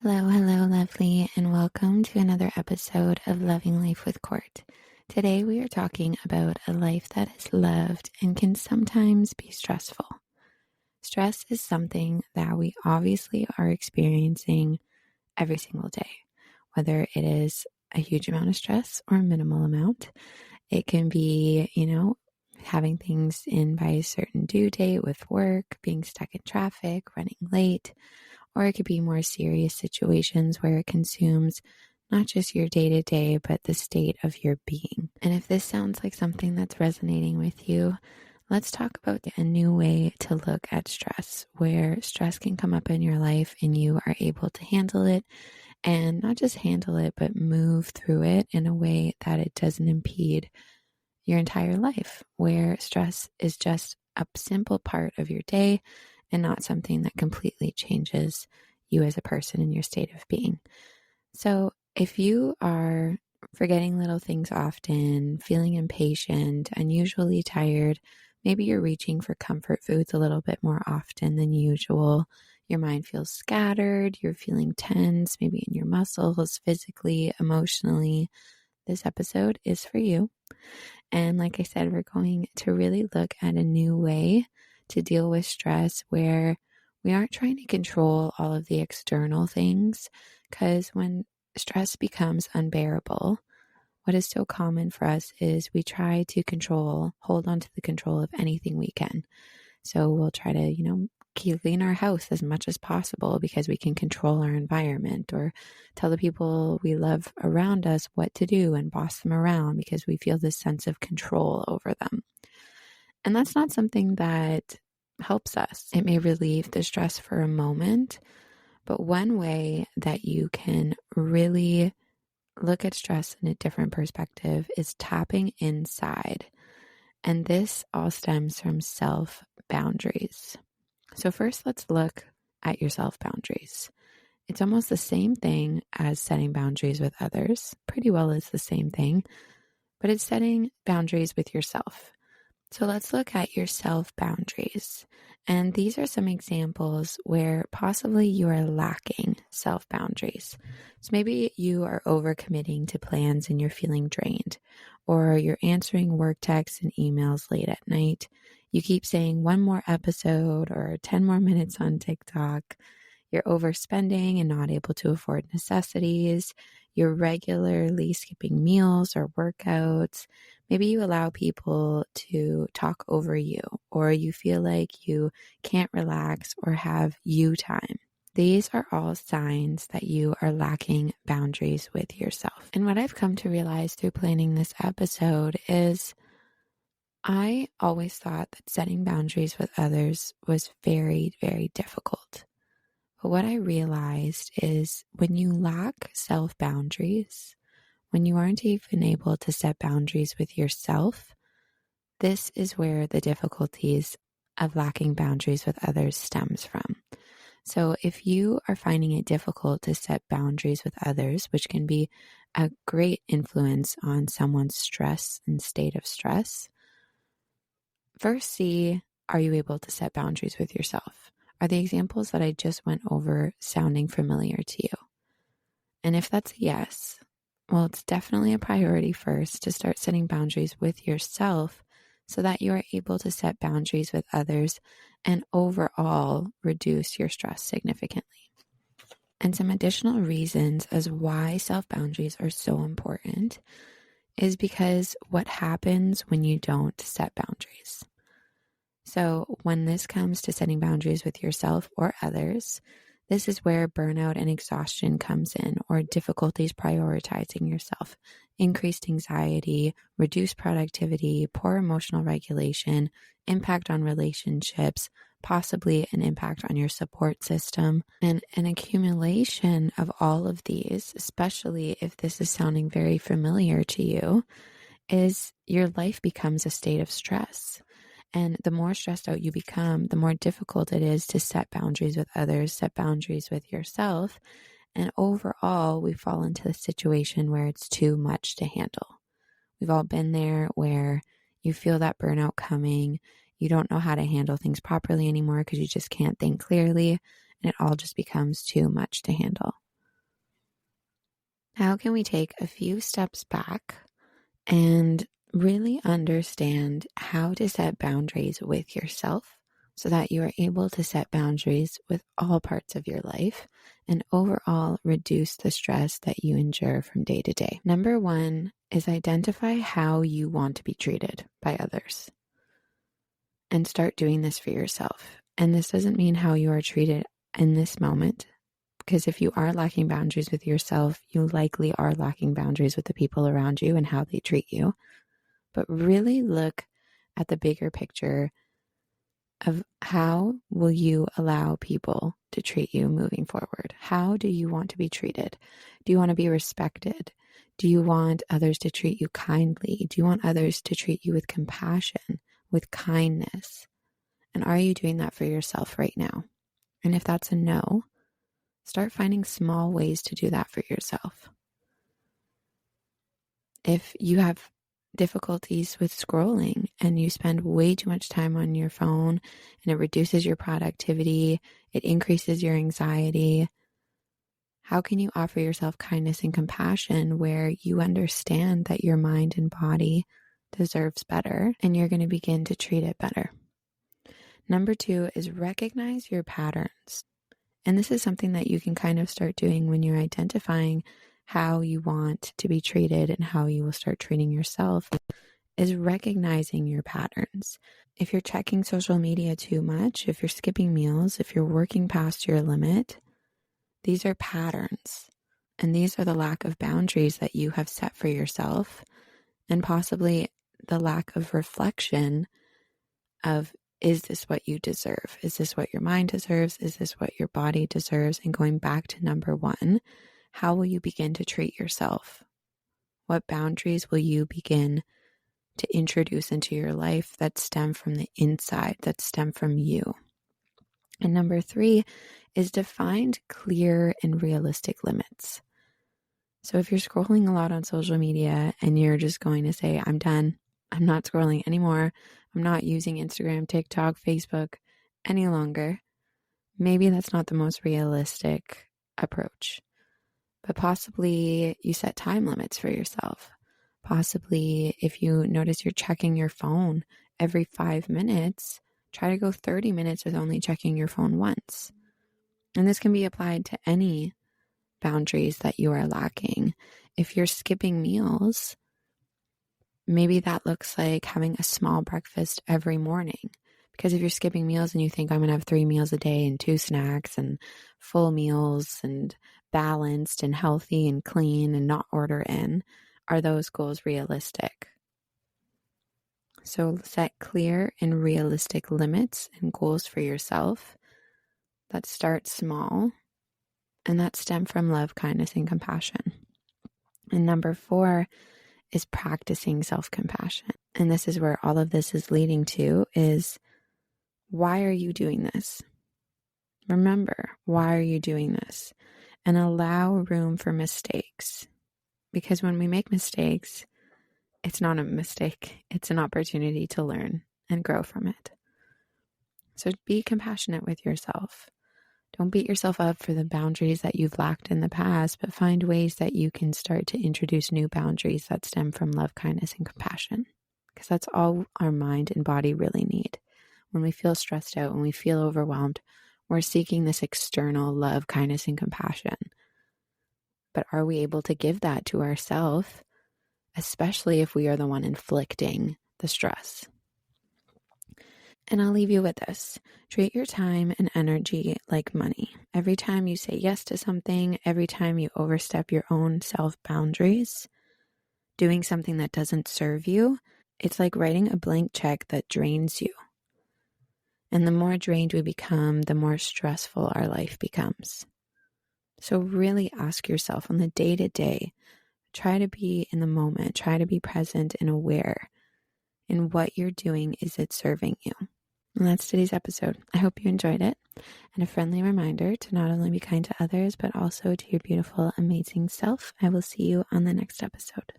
Hello, lovely, and welcome to another episode of Loving Life with Court. Today we are talking about a life that is loved and can sometimes be stressful. Stress is something that we obviously are experiencing every single day, whether it is a huge amount of stress or a minimal amount. It can be, having things in by a certain due date with work, being stuck in traffic, running late, or it could be more serious situations where it consumes not just your day to day, but the state of your being. And if this sounds like something that's resonating with you, let's talk about a new way to look at stress, where stress can come up in your life and you are able to handle it, and not just handle it, but move through it in a way that it doesn't impede your entire life, where stress is just a simple part of your day and not something that completely changes you as a person and your state of being. So if you are forgetting little things often, feeling impatient, unusually tired, maybe you're reaching for comfort foods a little bit more often than usual, your mind feels scattered, you're feeling tense, maybe in your muscles, physically, emotionally, this episode is for you. And like I said, we're going to really look at a new way to deal with stress where we aren't trying to control all of the external things, because when stress becomes unbearable, what is so common for us is we try to hold on to the control of anything we can. So we'll try to, clean our house as much as possible because we can control our environment, or tell the people we love around us what to do and boss them around because we feel this sense of control over them. And that's not something that helps us. It may relieve the stress for a moment, but one way that you can really look at stress in a different perspective is tapping inside. And this all stems from self-boundaries. So first, let's look at your self-boundaries. It's almost the same thing as setting boundaries with others. Pretty well it's the same thing, but it's setting boundaries with yourself. So let's look at your self-boundaries. And these are some examples where possibly you are lacking self-boundaries. So maybe you are overcommitting to plans and you're feeling drained, or you're answering work texts and emails late at night. You keep saying one more episode or 10 more minutes on TikTok. You're overspending and not able to afford necessities. You're regularly skipping meals or workouts. Maybe you allow people to talk over you, or you feel like you can't relax or have you time. These are all signs that you are lacking boundaries with yourself. And what I've come to realize through planning this episode is I always thought that setting boundaries with others was very, very difficult. But what I realized is when you lack self-boundaries, when you aren't even able to set boundaries with yourself, this is where the difficulties of lacking boundaries with others stems from. So if you are finding it difficult to set boundaries with others, which can be a great influence on someone's stress and state of stress, first see, are you able to set boundaries with yourself? Are the examples that I just went over sounding familiar to you? And if that's a yes, well, it's definitely a priority first to start setting boundaries with yourself so that you are able to set boundaries with others and overall reduce your stress significantly. And some additional reasons as why self-boundaries are so important is because what happens when you don't set boundaries. So when this comes to setting boundaries with yourself or others, this is where burnout and exhaustion comes in, or difficulties prioritizing yourself, increased anxiety, reduced productivity, poor emotional regulation, impact on relationships, possibly an impact on your support system, and an accumulation of all of these, especially if this is sounding very familiar to you, is your life becomes a state of stress. And the more stressed out you become, the more difficult it is to set boundaries with others, set boundaries with yourself. And overall, we fall into the situation where it's too much to handle. We've all been there where you feel that burnout coming. You don't know how to handle things properly anymore because you just can't think clearly. And it all just becomes too much to handle. How can we take a few steps back and really understand how to set boundaries with yourself so that you are able to set boundaries with all parts of your life and overall reduce the stress that you endure from day to day? Number one is identify how you want to be treated by others and start doing this for yourself. And this doesn't mean how you are treated in this moment, because if you are lacking boundaries with yourself, you likely are lacking boundaries with the people around you and how they treat you. But really look at the bigger picture of how will you allow people to treat you moving forward? How do you want to be treated? Do you want to be respected? Do you want others to treat you kindly? Do you want others to treat you with compassion, with kindness? And are you doing that for yourself right now? And if that's a no, start finding small ways to do that for yourself. If you have difficulties with scrolling and you spend way too much time on your phone and it reduces your productivity, it increases your anxiety, how can you offer yourself kindness and compassion where you understand that your mind and body deserves better and you're going to begin to treat it better? Number two is recognize your patterns. And this is something that you can kind of start doing when you're identifying how you want to be treated and how you will start treating yourself, is recognizing your patterns. If you're checking social media too much, if you're skipping meals, if you're working past your limit, these are patterns. And these are the lack of boundaries that you have set for yourself, and possibly the lack of reflection of, is this what you deserve? Is this what your mind deserves? Is this what your body deserves? And going back to number one, how will you begin to treat yourself? What boundaries will you begin to introduce into your life that stem from the inside, that stem from you? And number three is define clear and realistic limits. So if you're scrolling a lot on social media and you're just going to say, I'm done, I'm not scrolling anymore, I'm not using Instagram, TikTok, Facebook any longer, maybe that's not the most realistic approach. But possibly you set time limits for yourself. Possibly if you notice you're checking your phone every 5 minutes, try to go 30 minutes with only checking your phone once. And this can be applied to any boundaries that you are lacking. If you're skipping meals, maybe that looks like having a small breakfast every morning. Because if you're skipping meals and you think I'm going to have 3 meals a day and 2 snacks and full meals and balanced and healthy and clean and not order in, are those goals realistic? So set clear and realistic limits and goals for yourself that start small and that stem from love, kindness, and compassion. And number 4 is practicing self-compassion. And this is where all of this is leading to, is why are you doing this? Remember, why are you doing this? And allow room for mistakes. Because when we make mistakes, it's not a mistake. It's an opportunity to learn and grow from it. So be compassionate with yourself. Don't beat yourself up for the boundaries that you've lacked in the past, but find ways that you can start to introduce new boundaries that stem from love, kindness, and compassion. Because that's all our mind and body really need. When we feel stressed out, when we feel overwhelmed, we're seeking this external love, kindness, and compassion. But are we able to give that to ourselves, especially if we are the one inflicting the stress? And I'll leave you with this. Treat your time and energy like money. Every time you say yes to something, every time you overstep your own self-boundaries, doing something that doesn't serve you, it's like writing a blank check that drains you. And the more drained we become, the more stressful our life becomes. So really ask yourself on the day-to-day, try to be in the moment, try to be present and aware in what you're doing. Is it serving you? And that's today's episode. I hope you enjoyed it. And a friendly reminder to not only be kind to others, but also to your beautiful, amazing self. I will see you on the next episode.